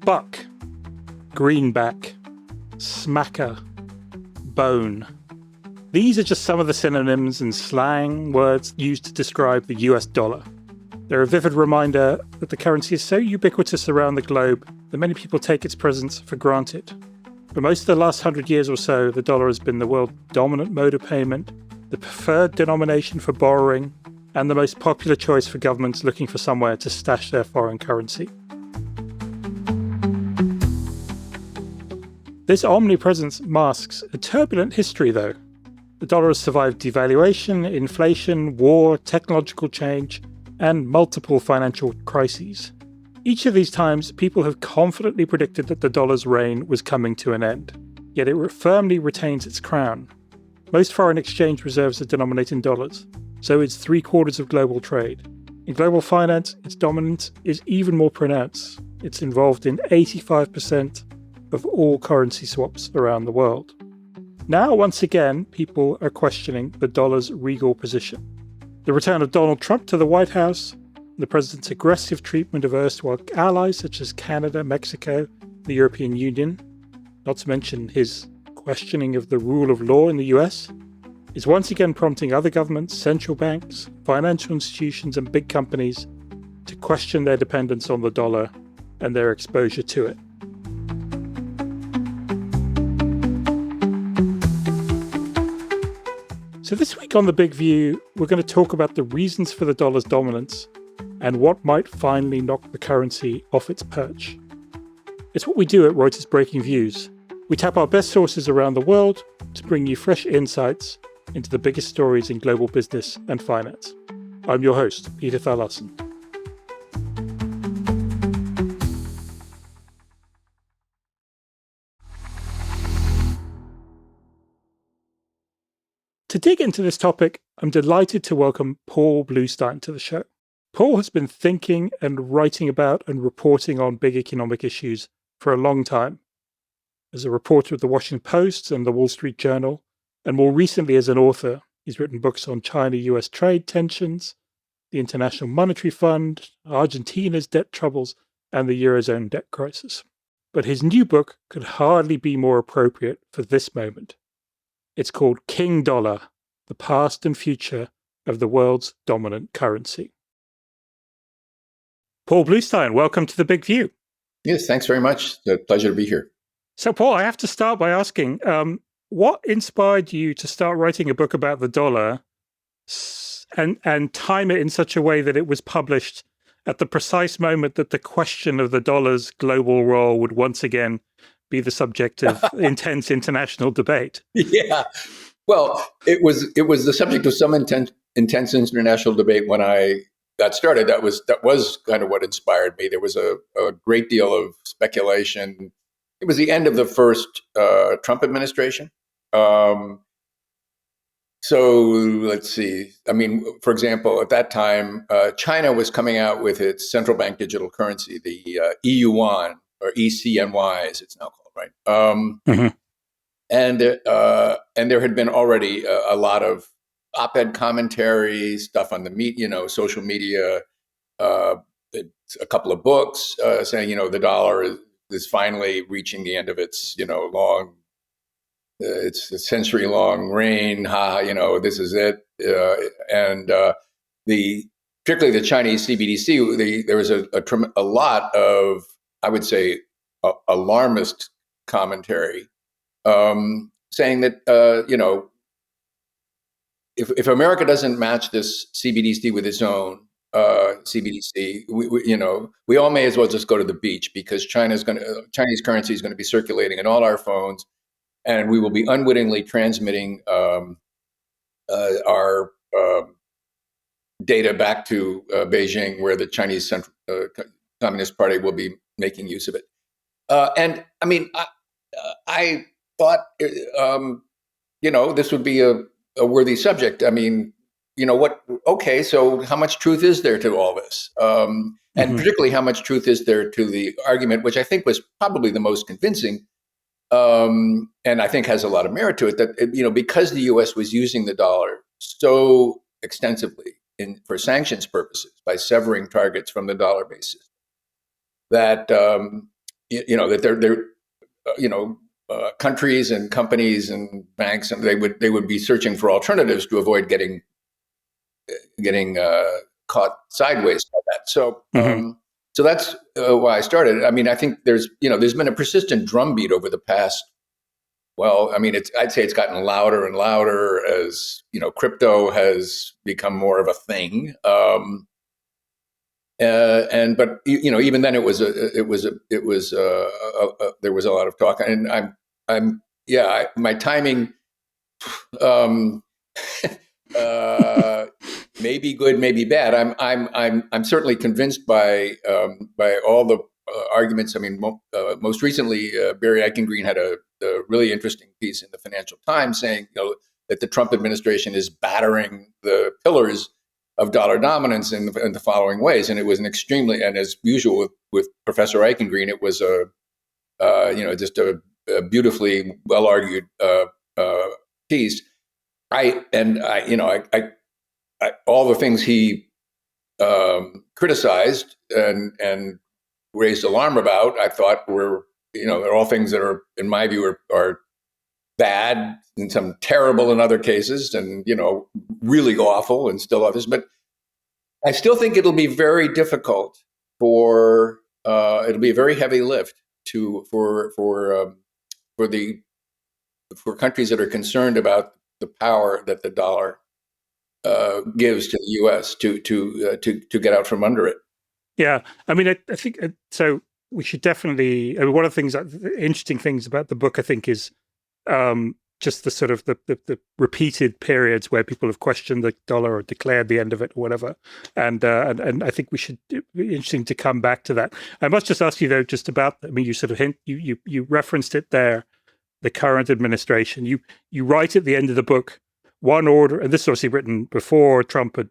Buck, greenback, smacker, bone. These are just some of the synonyms and slang words used to describe the US dollar. They're a vivid reminder that the currency is so ubiquitous around the globe that many people take its presence for granted. For most of the last 100 years or so, the dollar has been the world's dominant mode of payment, the preferred denomination for borrowing, and the most popular choice for governments looking for somewhere to stash their foreign currency. This omnipresence masks a turbulent history, though. The dollar has survived devaluation, inflation, war, technological change, and multiple financial crises. Each of these times, people have confidently predicted that the dollar's reign was coming to an end, yet it firmly retains its crown. Most foreign exchange reserves are denominated in dollars, so it's 3/4 of global trade. In global finance, its dominance is even more pronounced. It's involved in 85% of all currency swaps around the world. Now, once again, people are questioning the dollar's regal position. The return of Donald Trump to the White House, the president's aggressive treatment of erstwhile allies such as Canada, Mexico, the European Union, not to mention his questioning of the rule of law in the US, is once again prompting other governments, central banks, financial institutions, and big companies to question their dependence on the dollar and their exposure to it. So this week on The Big View, we're going to talk about the reasons for the dollar's dominance and what might finally knock the currency off its perch. It's what we do at Reuters Breaking Views. We tap our best sources around the world to bring you fresh insights into the biggest stories in global business and finance. I'm your host, Peter Thalasson. To dig into this topic, I'm delighted to welcome Paul Blustein to the show. Paul has been thinking and writing about and reporting on big economic issues for a long time. As a reporter at the Washington Post and the Wall Street Journal, and more recently as an author, he's written books on China-US trade tensions, the International Monetary Fund, Argentina's debt troubles, and the Eurozone debt crisis. But his new book could hardly be more appropriate for this moment. It's called King Dollar, The Past and Future of the World's Dominant Currency. Paul Blustein, welcome to The Big View. Yes, thanks very much. It's a pleasure to be here. So, Paul, I have to start by asking, what inspired you to start writing a book about the dollar and time it in such a way that it was published at the precise moment that the question of the dollar's global role would once again be the subject of intense international debate? Yeah, well, it was the subject of some intense international debate when I got started. That was kind of what inspired me. There was a great deal of speculation. It was the end of the first Trump administration. So let's see. I mean, for example, at that time, China was coming out with its central bank digital currency, the EU yuan, or ECNY, as it's now called, right? And there had been already a lot of op-ed commentary, stuff on the social media, a couple of books saying, the dollar is finally reaching the end of its, it's a century-long reign. This is it. And particularly the Chinese CBDC, there was a lot of, I would say, alarmist commentary saying that, if America doesn't match this CBDC with its own CBDC, we all may as well just go to the beach, because Chinese currency is going to be circulating in all our phones, and we will be unwittingly transmitting our data back to Beijing, where the Chinese Communist Party will be making use of it. And I mean, I thought, this would be a worthy subject. I mean, okay, so how much truth is there to all this? And particularly, how much truth is there to the argument, which I think was probably the most convincing, and I think has a lot of merit to it, that, because the U.S. was using the dollar so extensively for sanctions purposes by severing targets from the dollar basis, that that they're countries and companies and banks, and they would be searching for alternatives to avoid getting caught sideways by that. So so that's why I started. I mean, I think there's been a persistent drumbeat over the past. Well, I mean, I'd say it's gotten louder and louder as crypto has become more of a thing. But even then there was a lot of talk, and my timing um, maybe good, maybe bad. I'm certainly convinced by all the arguments. I mean, most recently, Barry Eichengreen had a really interesting piece in the Financial Times saying that the Trump administration is battering the pillars of dollar dominance in the following ways, and it was and as usual with Professor Eichengreen, it was just a beautifully well argued piece. All the things he criticized and raised alarm about, I thought they're all things that are, in my view, are bad, and some terrible in other cases, and really awful in still others. But I still think it'll be very difficult it'll be a very heavy lift for countries that are concerned about the power that the dollar gives to the U.S. to get out from under it. Yeah, I mean, I think so. We should definitely. I mean, one of the interesting things about the book, I think, is just the sort of the repeated periods where people have questioned the dollar or declared the end of it or whatever, and I think we should. It'd be interesting to come back to that. I must just ask you though, just about. I mean, you sort of you referenced it there, the current administration. You write at the end of the book one order, and this is obviously written before Trump had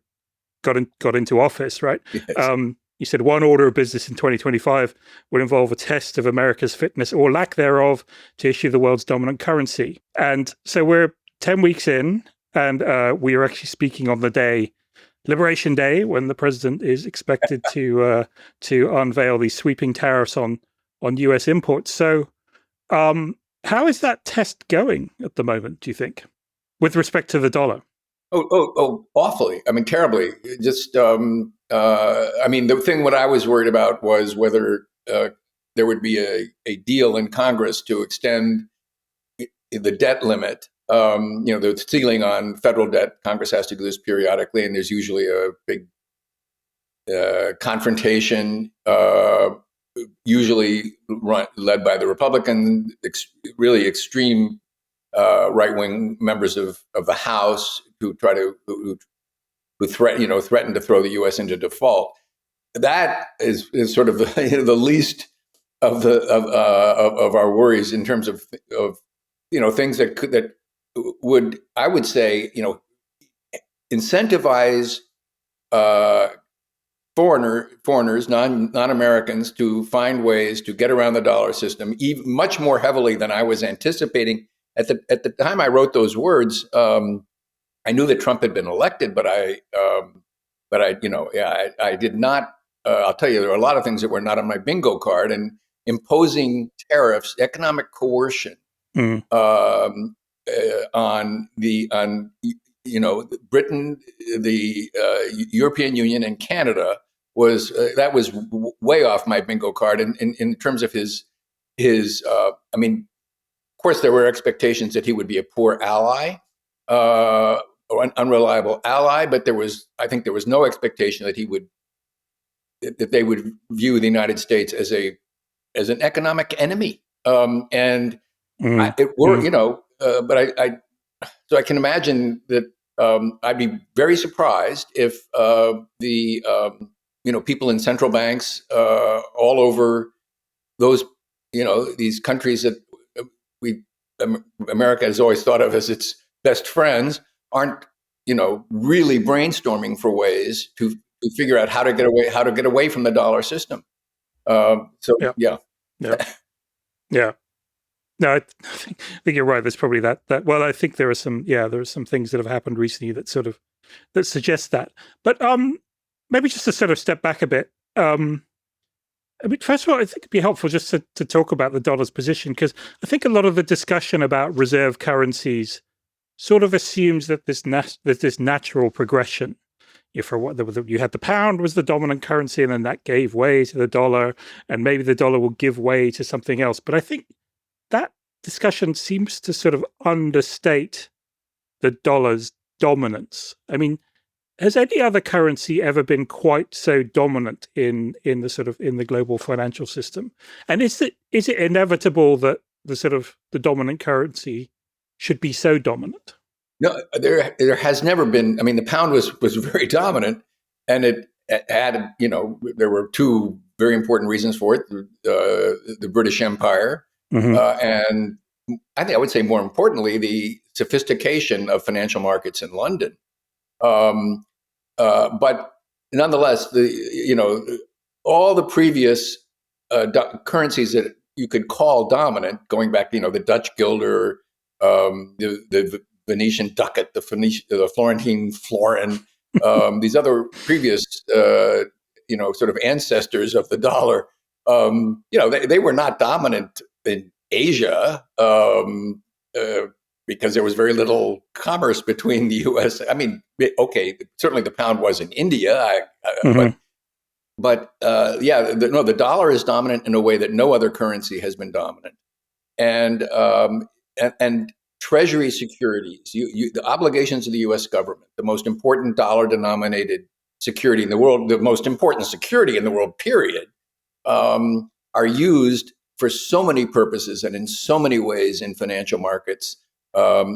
got into office, right? Yes. You said one order of business in 2025 would involve a test of America's fitness or lack thereof to issue the world's dominant currency. And so we're 10 weeks in, and we are actually speaking on the day, Liberation Day, when the president is expected to unveil these sweeping tariffs on U.S. imports. So how is that test going at the moment, do you think, with respect to the dollar? Oh, awfully. I mean, terribly. Just, I mean, the thing what I was worried about was whether there would be a deal in Congress to extend the debt limit. The ceiling on federal debt. Congress has to do this periodically, and there's usually a big confrontation, usually led by the Republican, really extreme right-wing members of the House who try to threaten to throw the U.S. into default. That is sort of the least of our worries in terms of things that would, I would say, incentivize foreigners, non-Americans, to find ways to get around the dollar system, even much more heavily than I was anticipating. At the time I wrote those words, I knew that Trump had been elected, but I did not. I'll tell you, there are a lot of things that were not on my bingo card, and imposing tariffs, economic coercion on Britain, the European Union, and Canada was way off my bingo card. In terms of his, I mean, of course, there were expectations that he would be a poor ally or an unreliable ally, but I think there was no expectation that they would view the United States as an economic enemy. So I can imagine that I'd be very surprised if people in central banks all over these countries that America has always thought of as its best friends aren't really brainstorming for ways to figure out how to get away from the dollar system. Yeah. No, I think you're right. There's probably that. Well, I think there are some things that have happened recently that suggest that. But maybe just to sort of step back a bit. I mean, first of all, I think it'd be helpful just to talk about the dollar's position, because I think a lot of the discussion about reserve currencies sort of assumes that there's this natural progression. You had the pound was the dominant currency, and then that gave way to the dollar, and maybe the dollar will give way to something else. But I think that discussion seems to sort of understate the dollar's dominance. I mean, has any other currency ever been quite so dominant in the sort of in the global financial system? And is it inevitable that the dominant currency should be so dominant? No, there has never been. I mean, the pound was very dominant, and it had, there were two very important reasons for it: the British Empire, Mm-hmm. and I think I would say more importantly, the sophistication of financial markets in London. Um, but nonetheless, all the previous currencies that you could call dominant, going back, the Dutch guilder, the Venetian ducat, the Florentine florin, these other previous, sort of ancestors of the dollar, they were not dominant in Asia. Because there was very little commerce between the U.S. I mean, okay, certainly the pound was in India, Mm-hmm. the dollar is dominant in a way that no other currency has been dominant, and treasury securities, the obligations of the U.S. government, the most important dollar-denominated security in the world, the most important security in the world, period, are used for so many purposes and in so many ways in financial markets,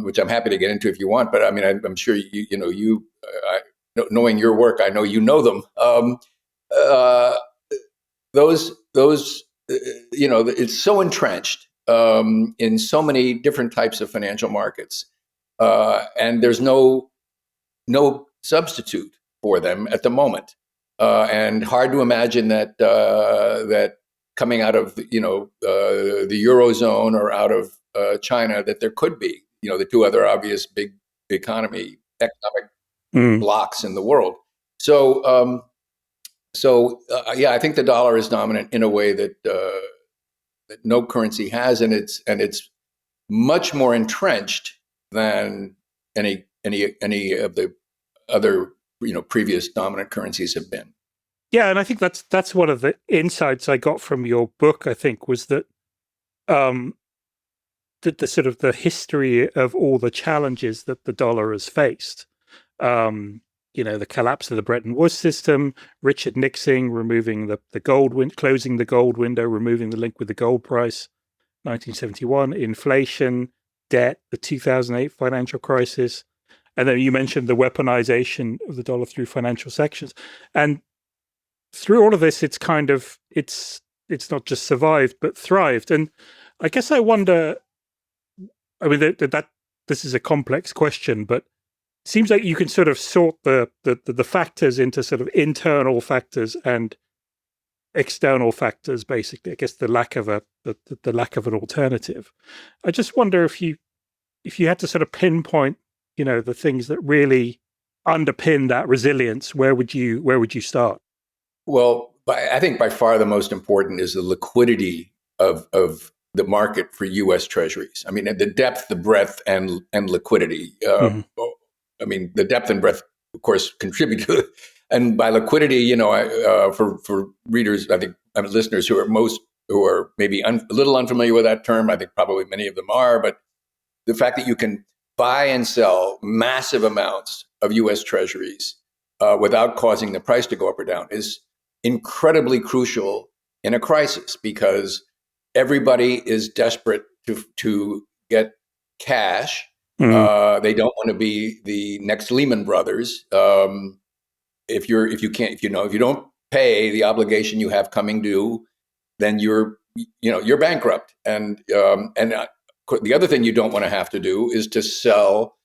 which I'm happy to get into if you want. But I mean, I'm sure knowing your work, I know you know them. Uh, it's so entrenched in so many different types of financial markets, and there's no substitute for them at the moment, and hard to imagine that coming out of the eurozone or out of China, that there could be, the two other obvious big economic Mm. blocks in the world. I think the dollar is dominant in a way that no currency has, and it's much more entrenched than any of the other previous dominant currencies have been. Yeah, and I think that's one of the insights I got from your book. I think was that um, the sort of the history of all the challenges that the dollar has faced. The collapse of the Bretton Woods system, Richard Nixon removing the closing the gold window, removing the link with the gold price, 1971, inflation, debt, the 2008 financial crisis, and then you mentioned the weaponization of the dollar through financial sections. And through all of this, it's not just survived but thrived. And I guess I wonder. I mean, that this is a complex question, but it seems like you can sort of sort the factors into sort of internal factors and external factors. Basically, I guess the lack of the lack of an alternative. I just wonder if you had to sort of pinpoint, the things that really underpin that resilience, where would you start? Well, I think by far the most important is the liquidity of the market for U.S. Treasuries. I mean, the depth, the breadth, and liquidity. Mm-hmm. I mean, the depth and breadth, of course, contribute to it. And by liquidity, for readers, I think listeners who are maybe a little unfamiliar with that term, I think probably many of them are. But the fact that you can buy and sell massive amounts of U.S. Treasuries without causing the price to go up or down is incredibly crucial in a crisis, because everybody is desperate to get cash. Mm-hmm. They don't want to be the next Lehman Brothers. If you don't pay the obligation you have coming due, then you're bankrupt. And the other thing you don't want to have to do is to sell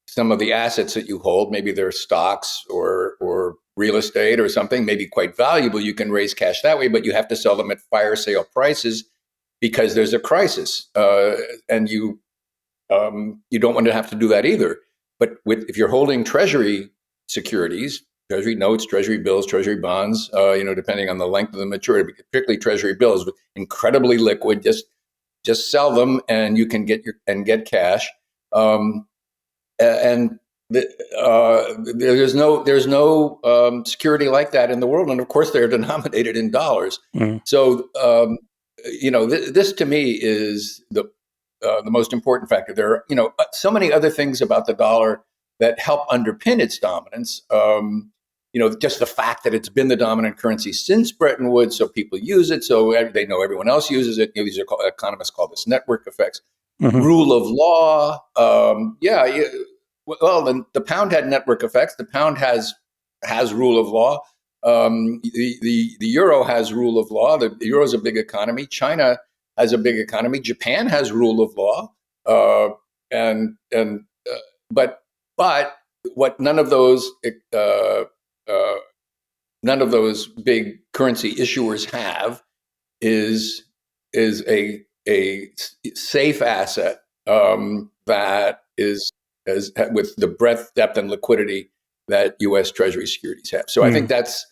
some of the assets that you hold. Maybe they're stocks or real estate or something, maybe quite valuable. You can raise cash that way, but you have to sell them at fire sale prices because there's a crisis, and you don't want to have to do that either. But if you're holding treasury securities, Treasury notes, Treasury bills, Treasury bonds, depending on the length of the maturity, particularly Treasury bills, incredibly liquid. Just sell them and you can get cash. And there's no security like that in the world, and of course they're denominated in dollars. So this to me is the most important factor. There are so many other things about the dollar that help underpin its dominance. Just the fact that it's been the dominant currency since Bretton Woods, so people use it, so they know everyone else uses it. These are economists call this network effects. Rule of law, well, the pound had network effects. The pound has rule of law. The euro has rule of law. The euro is a big economy. China has a big economy. Japan has rule of law. But what none of those big currency issuers have is a safe asset that is with the breadth, depth, and liquidity that U.S. Treasury securities have. So I think that's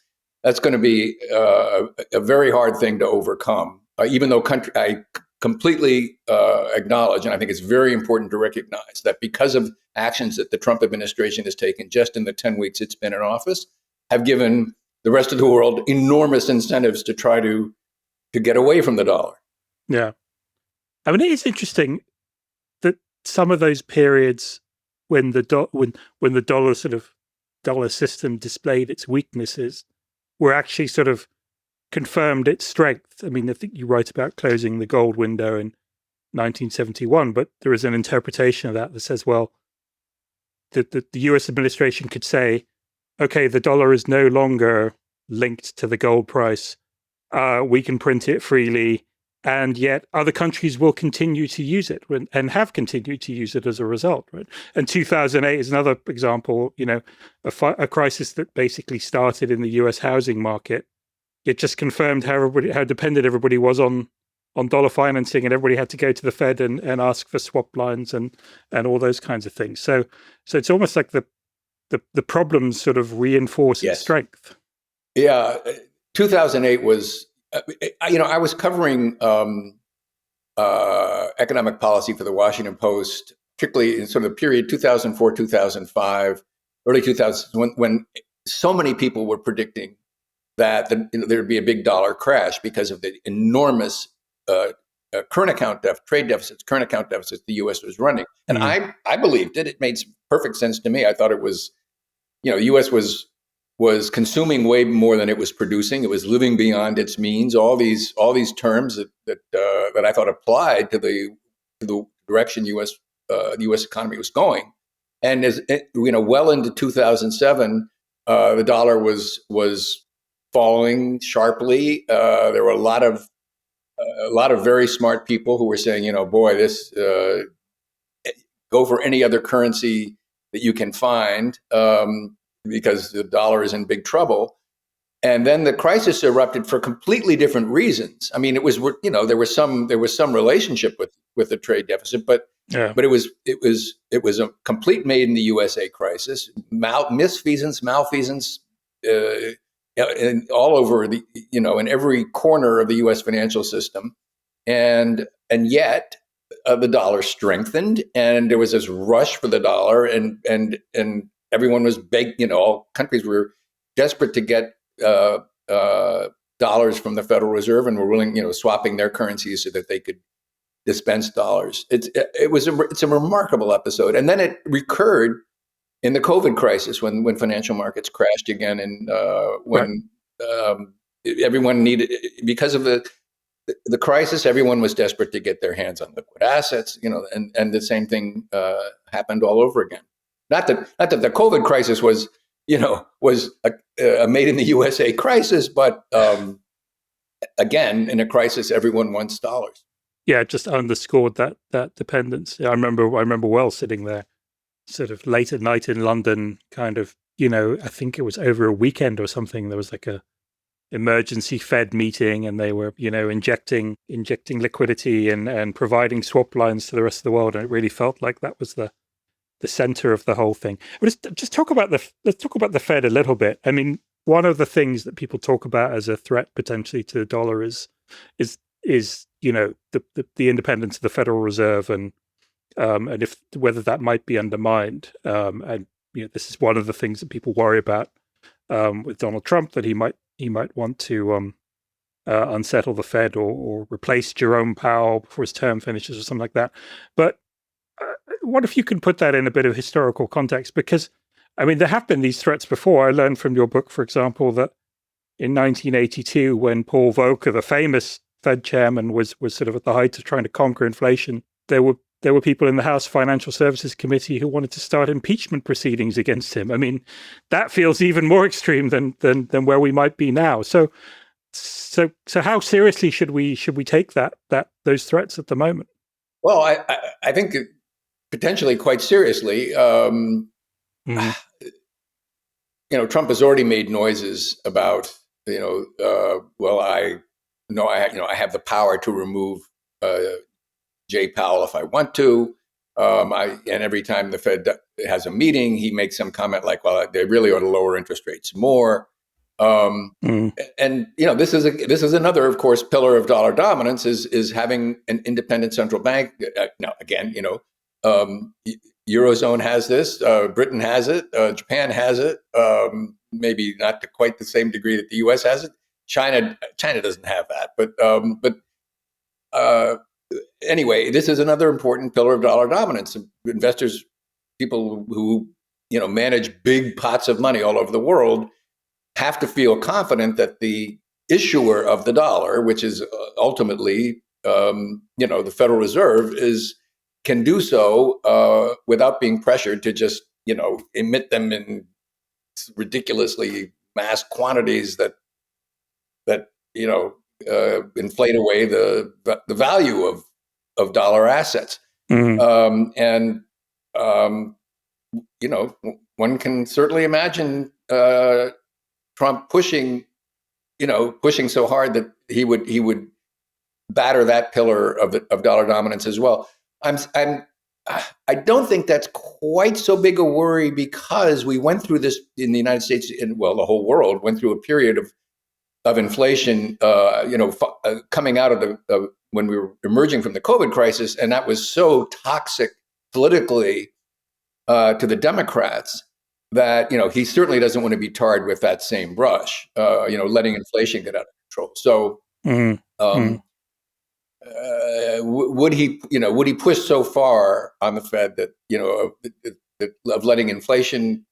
going to be a very hard thing to overcome. Even though I completely acknowledge, and I think it's very important to recognize that because of actions that the Trump administration has taken just in the 10 weeks it's been in office, have given the rest of the world enormous incentives to try to get away from the dollar. Yeah. I mean, it is interesting that some of those periods when the dollar system displayed its weaknesses were actually sort of confirmed its strength. I mean, I think you write about closing the gold window in 1971, but there is an interpretation of that says, well, the US administration could say, okay, the dollar is no longer linked to the gold price. We can print it freely. And yet other countries will continue to use it and have continued to use it as a result. Right? And 2008 is another example, a crisis that basically started in the US housing market. It just confirmed how dependent everybody was on dollar financing, and everybody had to go to the Fed and ask for swap lines and all those kinds of things. So it's almost like the problems sort of reinforce its strength. Yeah, 2008 was. I was covering economic policy for the Washington Post, particularly in sort of the period 2004, 2005, early 2000s, when so many people were predicting that there'd be a big dollar crash because of the enormous current account trade deficits, current account deficits the U.S. was running. And I believed it. It made perfect sense to me. I thought it was, the U.S. was consuming way more than it was producing. It was living beyond its means. All these terms that I thought applied to the direction the U.S. economy was going. And as well into 2007, the dollar was falling sharply. There were a lot of very smart people who were saying, boy, this go for any other currency that you can find. Because the dollar is in big trouble. And then the crisis erupted for completely different reasons. I mean, it was, there was some relationship with the trade deficit, but it was a complete made in the USA crisis, malfeasance, all over in every corner of the US financial system. And yet the dollar strengthened, and there was this rush for the dollar, and everyone was begging, all countries were desperate to get dollars from the Federal Reserve, and were willing, swapping their currencies so that they could dispense dollars. It's a remarkable episode. And then it recurred in the COVID crisis when financial markets crashed again, and when everyone needed, because of the crisis, everyone was desperate to get their hands on liquid assets, and the same thing happened all over again. Not that the COVID crisis was a made in the USA crisis, but again, in a crisis, everyone wants dollars. Yeah, it just underscored that dependence. I remember well sitting there, sort of late at night in London, kind of, I think it was over a weekend or something. There was like a emergency Fed meeting, and they were, injecting liquidity and providing swap lines to the rest of the world. And it really felt like that was the the center of the whole thing. But let's talk about the Fed a little bit. I mean, one of the things that people talk about as a threat potentially to the dollar is the independence of the Federal Reserve and if whether that might be undermined. And this is one of the things that people worry about with Donald Trump, that he might want to unsettle the Fed or replace Jerome Powell before his term finishes or something like that. But what if you can put that in a bit of historical context? Because, I mean, there have been these threats before. I learned from your book, for example, that in 1982, when Paul Volcker, the famous Fed chairman, was sort of at the height of trying to conquer inflation, there were people in the House Financial Services Committee who wanted to start impeachment proceedings against him. I mean, that feels even more extreme than where we might be now. So how seriously should we take those threats at the moment? Well, I think potentially quite seriously. Trump has already made noises about I have the power to remove Jay Powell if I want to. And every time the Fed has a meeting, he makes some comment like, "Well, they really ought to lower interest rates more." And this is another, of course, pillar of dollar dominance is having an independent central bank. Now, again, Eurozone has this, Britain has it, Japan has it. Maybe not to quite the same degree that the U.S. has it. China doesn't have that, but anyway, this is another important pillar of dollar dominance. Investors, people who manage big pots of money all over the world, have to feel confident that the issuer of the dollar, which is ultimately the Federal Reserve, can do so without being pressured to just emit them in ridiculously mass quantities that inflate away the value of dollar assets. One can certainly imagine Trump pushing so hard that he would batter that pillar of dollar dominance as well. I don't think that's quite so big a worry, because we went through this in the United States, and the whole world went through a period of inflation, coming out of when we were emerging from the COVID crisis, and that was so toxic politically to the Democrats that he certainly doesn't want to be tarred with that same brush, letting inflation get out of control. So, would he push so far on the Fed that of letting inflation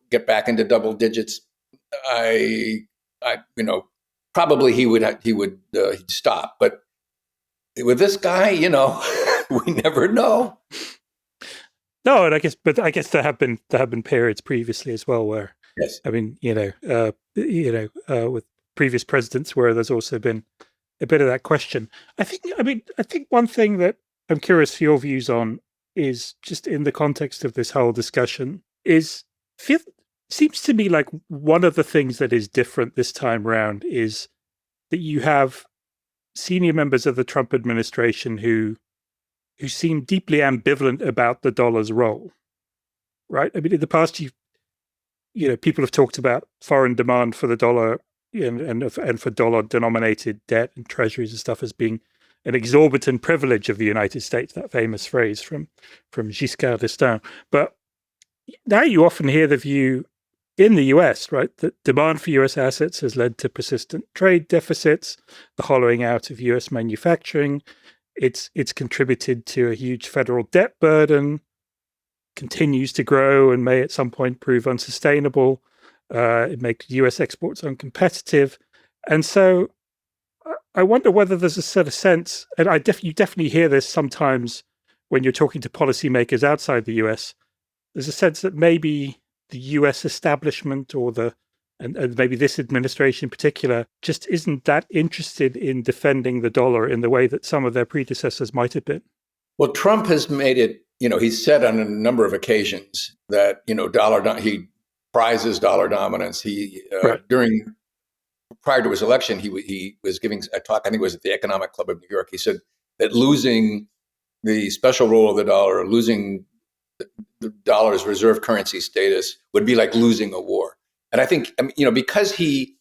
get back into double digits? Probably he'd stop. But with this guy, we never know. No, and I guess there have been periods previously as well where, yes, I mean, with previous presidents where there's also been a bit of that question. I think one thing that I'm curious for your views on is, just in the context of this whole discussion, seems to me like one of the things that is different this time around is that you have senior members of the Trump administration who seem deeply ambivalent about the dollar's role, right? I mean, in the past, people have talked about foreign demand for the dollar and for dollar-denominated debt and treasuries and stuff as being an exorbitant privilege of the United States, that famous phrase from Giscard d'Estaing. But now you often hear the view in the US, right, that demand for US assets has led to persistent trade deficits, the hollowing out of US manufacturing. It's contributed to a huge federal debt burden, continues to grow and may at some point prove unsustainable. It makes US exports uncompetitive. And so I wonder whether there's a sort of sense, and you definitely hear this sometimes when you're talking to policymakers outside the US, there's a sense that maybe the US establishment and maybe this administration in particular just isn't that interested in defending the dollar in the way that some of their predecessors might have been. Well, Trump has made it, he's said on a number of occasions that, he prizes dollar dominance. He, right. Prior to his election, he was giving a talk, I think it was at the Economic Club of New York. He said that losing the special role of the dollar, losing the dollar's reserve currency status would be like losing a war. And I think, because he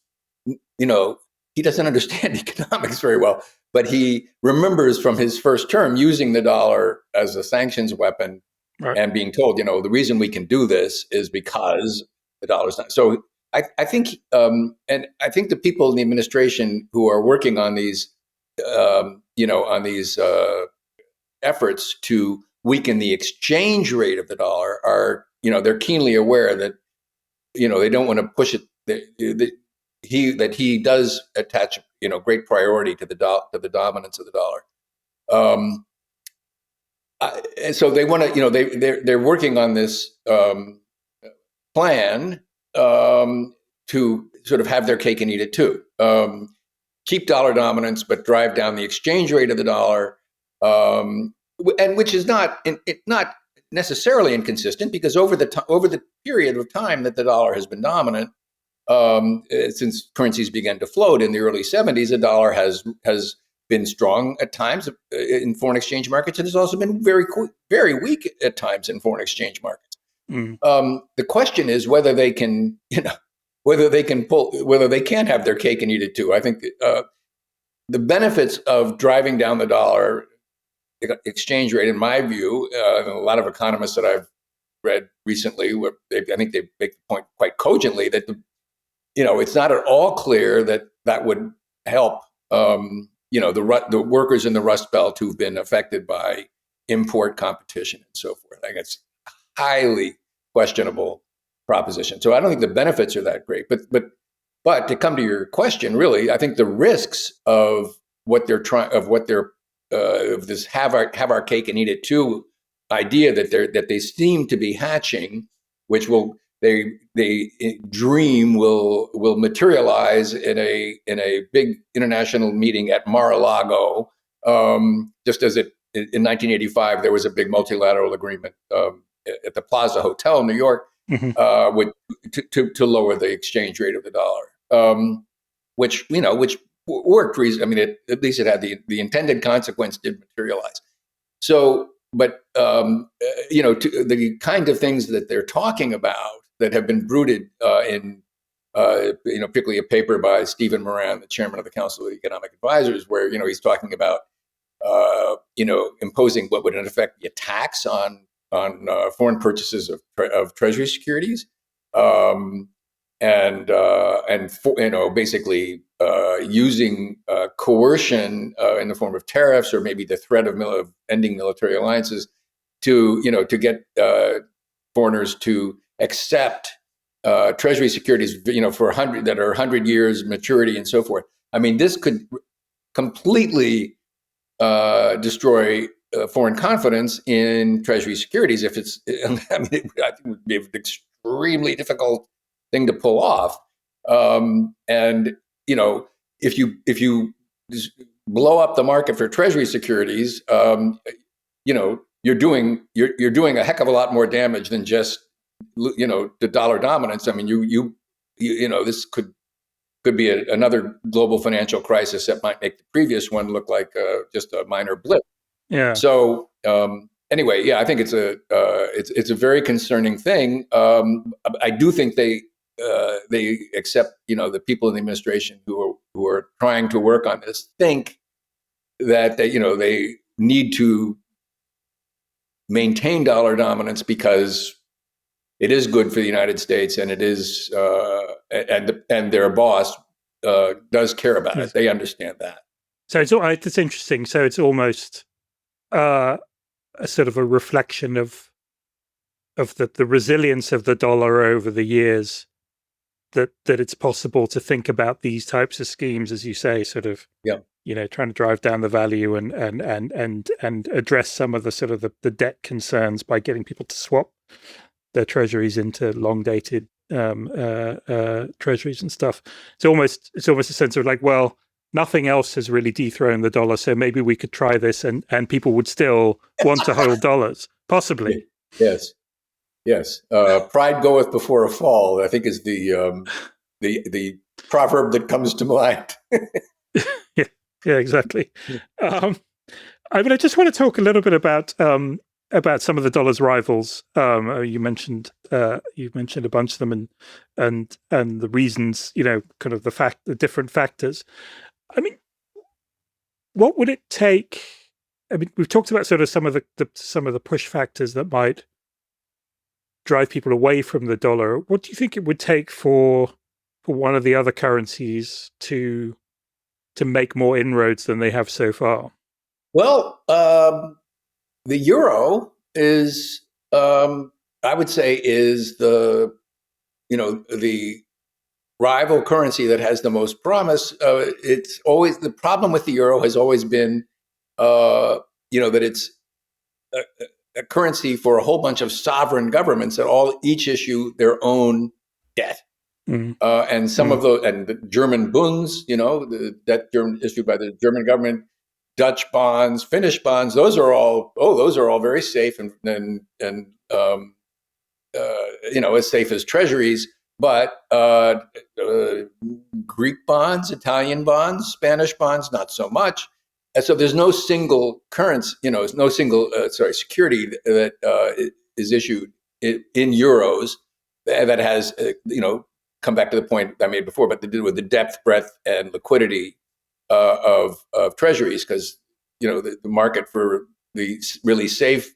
doesn't understand economics very well, but he remembers from his first term using the dollar as a sanctions weapon, Right. and being told, the reason we can do this is because the dollar's not. So I think, and I think the people in the administration who are working on these, efforts to weaken the exchange rate of the dollar are, they're keenly aware that, they don't want to push it. That he does attach, great priority to the dominance of the dollar. And so they want to, they're working on this plan to sort of have their cake and eat it too. Keep dollar dominance, but drive down the exchange rate of the dollar, and which is not necessarily inconsistent, because over the period of time that the dollar has been dominant, since currencies began to float in the early 70s, the dollar has been strong at times in foreign exchange markets, and has also been very weak at times in foreign exchange markets. Mm. The question is whether they can, whether they can have their cake and eat it too. I think the benefits of driving down the dollar exchange rate, in my view, and a lot of economists that I've read recently, I think they make the point quite cogently that it's not at all clear that would help the workers in the Rust Belt who've been affected by import competition and so forth. I think it's a highly questionable proposition. So I don't think the benefits are that great. But to come to your question, really, I think the risks of what they're trying, of this have our cake and eat it too idea that they seem to be hatching, which they dream will materialize in a big international meeting at Mar-a-Lago, just as in 1985 there was a big multilateral agreement at the Plaza Hotel in New York, to lower the exchange rate of the dollar, which worked. At least it had the intended consequence did materialize. So, but the kind of things that they're talking about that have been rooted in, particularly a paper by Stephen Moran, the chairman of the Council of Economic Advisors, where he's talking about imposing what would in effect be a tax on foreign purchases of Treasury securities, basically using coercion in the form of tariffs, or maybe the threat of ending military alliances to get foreigners to accept Treasury securities, for 100 years maturity and so forth. I mean, this could completely destroy foreign confidence in Treasury securities. If it's, I think it would be an extremely difficult thing to pull off. And if you blow up the market for Treasury securities, you're doing a heck of a lot more damage than just the dollar dominance. I mean, this could be another global financial crisis that might make the previous one look like just a minor blip. Yeah. So anyway, yeah, I think it's a very concerning thing. I do think they accept, the people in the administration who are trying to work on this think that they need to maintain dollar dominance because it is good for the United States, and it is and their boss does care about it. They understand that. So it's interesting. So it's almost a sort of a reflection of the resilience of the dollar over the years, that it's possible to think about these types of schemes, as you say, sort of, trying to drive down the value and address some of the sort of the debt concerns by getting people to swap their treasuries into long dated treasuries and stuff. It's almost a sense of like, well, nothing else has really dethroned the dollar, so maybe we could try this, and people would still want to hold dollars, possibly. Yes. Pride goeth before a fall, I think, is the proverb that comes to mind. Yeah, exactly. I just want to talk a little bit about about some of the dollar's rivals. You mentioned a bunch of them, and the reasons, kind of the different factors. I mean, what would it take? I mean, we've talked about sort of some of the push factors that might drive people away from the dollar. What do you think it would take for one of the other currencies to make more inroads than they have so far? Well, the euro is, I would say, is the rival currency that has the most promise. It's always the problem with the euro has always been, that it's a, a currency for a whole bunch of sovereign governments that each issue their own debt. Mm. And some of those, and the German bunds, the debt issued by the German government, Dutch bonds, Finnish bonds, those are all very safe and as safe as treasuries. But Greek bonds, Italian bonds, Spanish bonds, not so much. And so there's no single currency, no single security that is issued in euros that has come back to the point I made before, but to do with the depth, breadth, and liquidity of treasuries, because the market for the really safe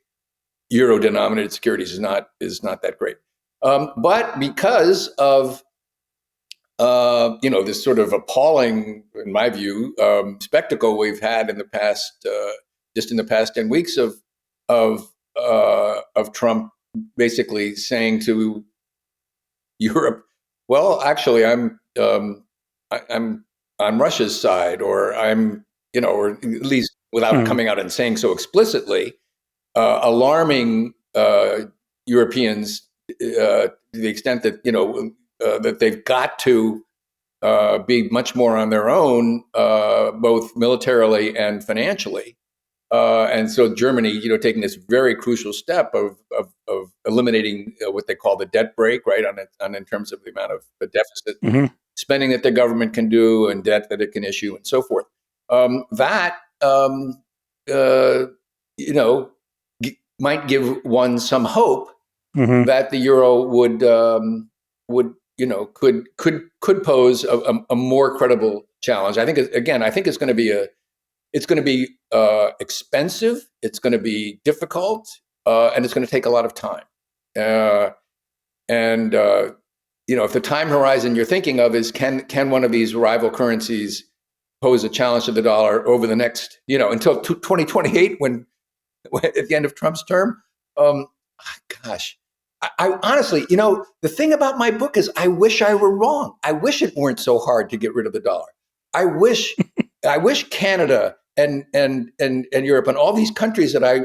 euro-denominated securities is not that great. But because of this sort of appalling, in my view, spectacle we've had in the past, just in the past 10 weeks of Trump basically saying to Europe, well, actually, I'm on Russia's side, or or at least without coming out and saying so explicitly, alarming Europeans to the extent that that they've got to be much more on their own, both militarily and financially. And so Germany, taking this very crucial step of eliminating what they call the debt brake, right, in terms of the amount of the deficit spending that the government can do and debt that it can issue and so forth. Might give one some hope that the euro could pose a more credible challenge. I think it's going to be expensive. It's going to be difficult, and it's going to take a lot of time. If the time horizon you're thinking of is can one of these rival currencies pose a challenge to the dollar over the next, until 2028, when at the end of Trump's term? Gosh, I honestly, the thing about my book is I wish I were wrong. I wish it weren't so hard to get rid of the dollar. I wish Canada and Europe and all these countries that I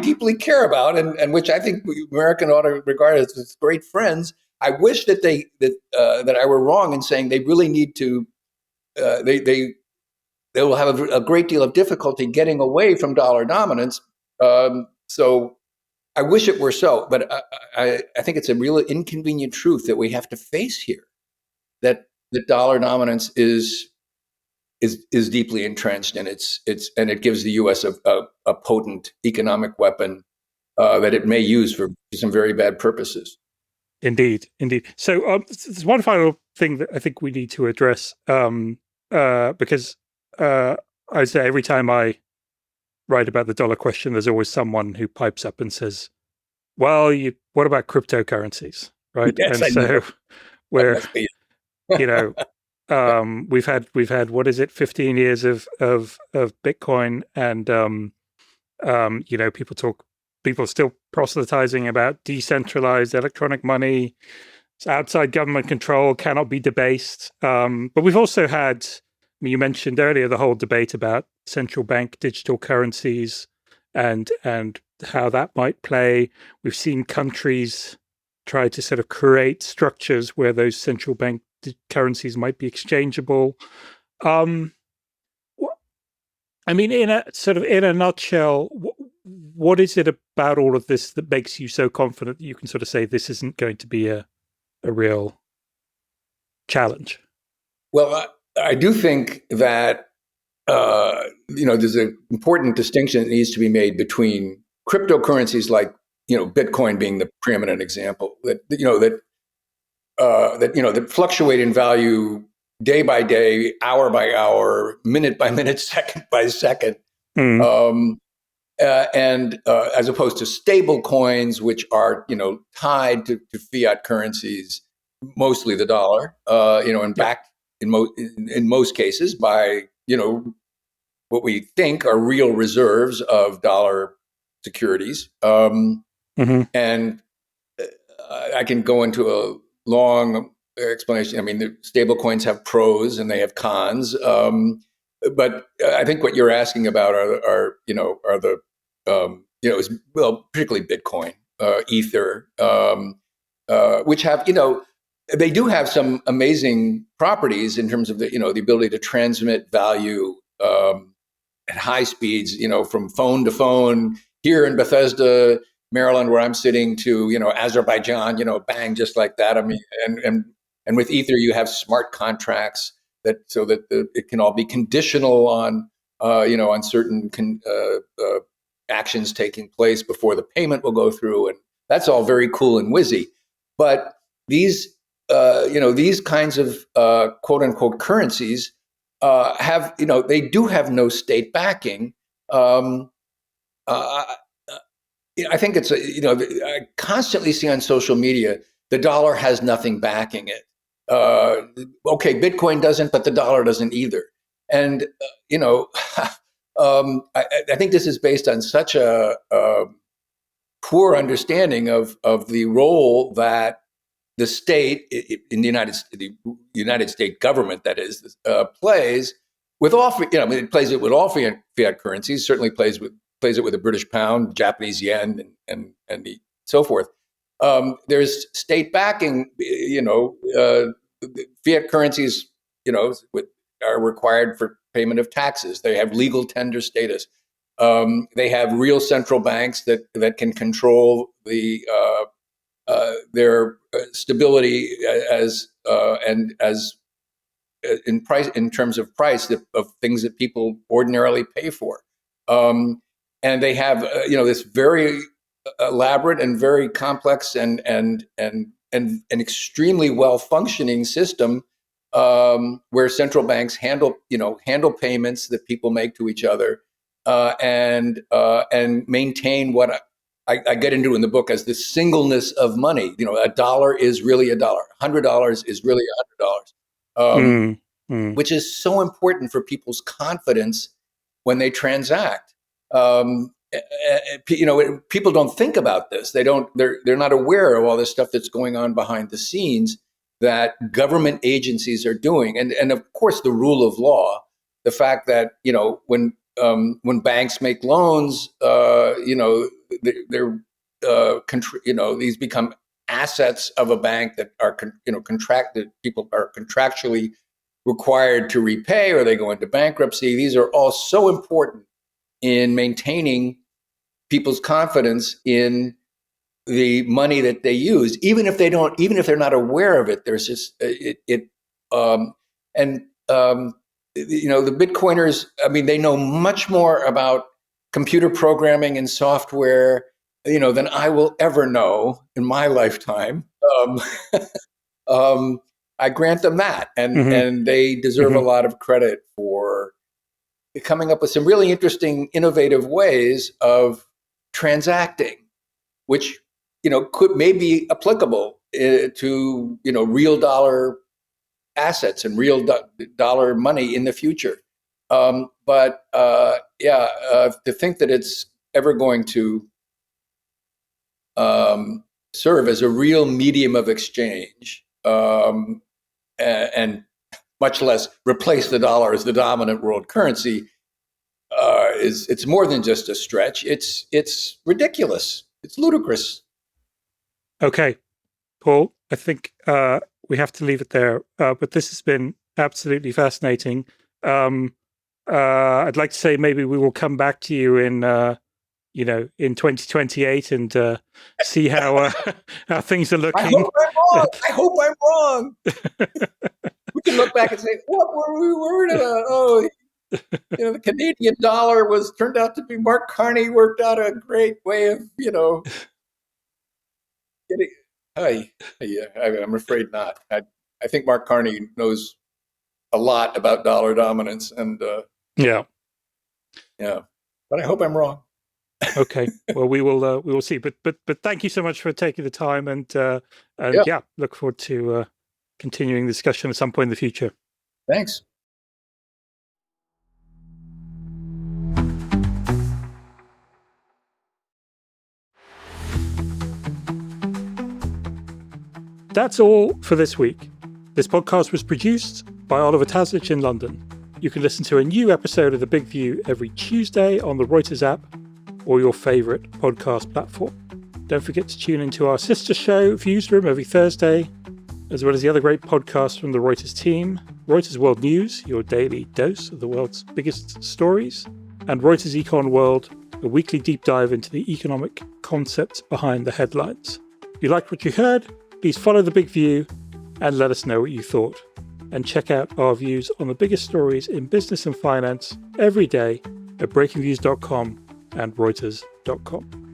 deeply care about and which I think American ought to regard as great friends. I wish that that I were wrong in saying they really need to. They will have a great deal of difficulty getting away from dollar dominance. So I wish it were so, but I think it's a real inconvenient truth that we have to face here, that the dollar dominance is deeply entrenched, and it gives the U.S. a potent economic weapon that it may use for some very bad purposes. Indeed. So there's one final thing that I think we need to address, because I say every time I write about the dollar question, there's always someone who pipes up and says, well, what about cryptocurrencies, right? Yes, and so we're, we've had what is it, 15 years of Bitcoin, and people are still proselytizing about decentralized electronic money. It's outside government control, cannot be debased. But we've also had, you mentioned earlier, the whole debate about central bank digital currencies and how that might play. We've seen countries try to sort of create structures where those central bank currencies might be exchangeable. In a nutshell, what is it about all of this that makes you so confident that you can sort of say this isn't going to be a real challenge? Well, I do think that there's an important distinction that needs to be made between cryptocurrencies like Bitcoin being the preeminent example that fluctuate in value day by day, hour by hour, minute by minute, second by second. Mm. And as opposed to stable coins, which are tied to fiat currencies, mostly the dollar, and Yep. backed in most cases by what we think are real reserves of dollar securities. Mm-hmm. And I can go into a long explanation. I mean, the stable coins have pros and they have cons. But I think what you're asking about are the particularly Bitcoin, Ether, which have they do have some amazing properties in terms of the ability to transmit value at high speeds, from phone to phone here in Bethesda, Maryland, where I'm sitting, to Azerbaijan, bang, just like that. I mean, and with Ether, you have smart contracts so that it can all be conditional on on certain actions taking place before the payment will go through, and that's all very cool and whizzy. But these kinds of quote unquote currencies they do have no state backing. Um, uh, I think it's I constantly see on social media the dollar has nothing backing it. Okay, Bitcoin doesn't, but the dollar doesn't either. And I think this is based on such a poor understanding of the role that the state in the United States government, that is, plays with all. It plays it with all fiat currencies. Certainly plays it with the British pound, Japanese yen, and so forth. There's state backing. Fiat currencies, are required for payment of taxes. They have legal tender status. They have real central banks that can control their stability as in price, in terms of price of things that people ordinarily pay for, and they have this very elaborate and very complex and an extremely well functioning system, where central banks handle payments that people make to each other, and maintain what I get into in the book as the singleness of money. A dollar is really a dollar. $100 is really $100, Mm. Mm. which is so important for people's confidence when they transact. People don't think about this. They're not aware of all this stuff that's going on behind the scenes that government agencies are doing, and of course the rule of law. The fact that when banks make loans, they're these become assets of a bank that are contracted. People are contractually required to repay, or they go into bankruptcy. These are all so important in maintaining people's confidence in the money that they use, even if they're not aware of it. There's just and the Bitcoiners. I mean, they know much more about computer programming and software, than I will ever know in my lifetime. Um, I grant them that, and Mm-hmm. they deserve a Mm-hmm. lot of credit for coming up with some really interesting, innovative ways of transacting, which could may be applicable to real dollar assets and real dollar money in the future. To think that it's ever going to serve as a real medium of exchange, and much less replace the dollar as the dominant world currency, it's more than just a stretch. It's ridiculous. It's ludicrous. Okay, Paul, I think we have to leave it there. But this has been absolutely fascinating. Um, I'd like to say maybe we will come back to you in 2028 and see how how things are I looking. hope I'm wrong. I hope I'm wrong. We can look back and say, "What were we worried about?" Oh, The Canadian dollar turned out to be, Mark Carney worked out a great way of, getting. I'm afraid not. I think Mark Carney knows a lot about dollar dominance, and Yeah. yeah, but I hope I'm wrong. Okay. Well, we will see. But thank you so much for taking the time, and Yeah. look forward to continuing the discussion at some point in the future. Thanks. That's all for this week. This podcast was produced by Oliver Taslich in London. You can listen to a new episode of The Big View every Tuesday on the Reuters app or your favourite podcast platform. Don't forget to tune into our sister show, Viewsroom, every Thursday, as well as the other great podcasts from the Reuters team, Reuters World News, your daily dose of the world's biggest stories, and Reuters Econ World, a weekly deep dive into the economic concepts behind the headlines. If you liked what you heard, please follow The Big View and let us know what you thought. And check out our views on the biggest stories in business and finance every day at breakingviews.com and reuters.com.